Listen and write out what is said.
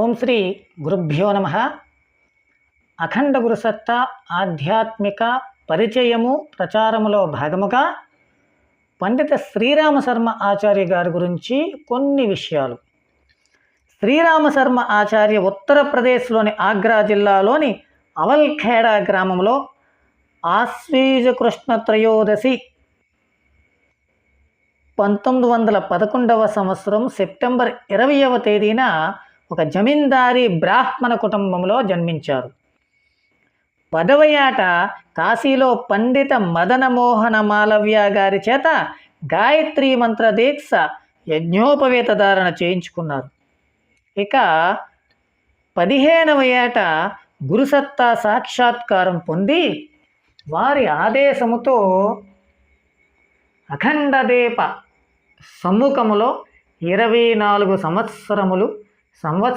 ఓం శ్రీ గురుభ్యో నమ. అఖండ గురుసత్తా ఆధ్యాత్మిక పరిచయము ప్రచారములో భాగముగా పండిత శ్రీరామ శర్మ ఆచార్య గారి గురించి కొన్ని విషయాలు. శ్రీరామ శర్మ ఆచార్య ఉత్తరప్రదేశ్లోని ఆగ్రా జిల్లాలోని అవల్ఖేడా గ్రామంలో ఆశ్వీజ కృష్ణ త్రయోదశి 1911 సంవత్సరం సెప్టెంబర్ 20వ తేదీన ఒక జమీందారీ బ్రాహ్మణ కుటుంబంలో జన్మించారు. 10వ ఏట కాశీలో పండిత మదనమోహన మాలవ్య గారి చేత గాయత్రీ మంత్ర దీక్ష యజ్ఞోపవేత ధారణ చేయించుకున్నారు. ఇక 15వ ఏట గురుసత్తా సాక్షాత్కారం పొంది వారి ఆదేశముతో అఖండదీప సమ్ముఖములో 24 సంవత్సరములు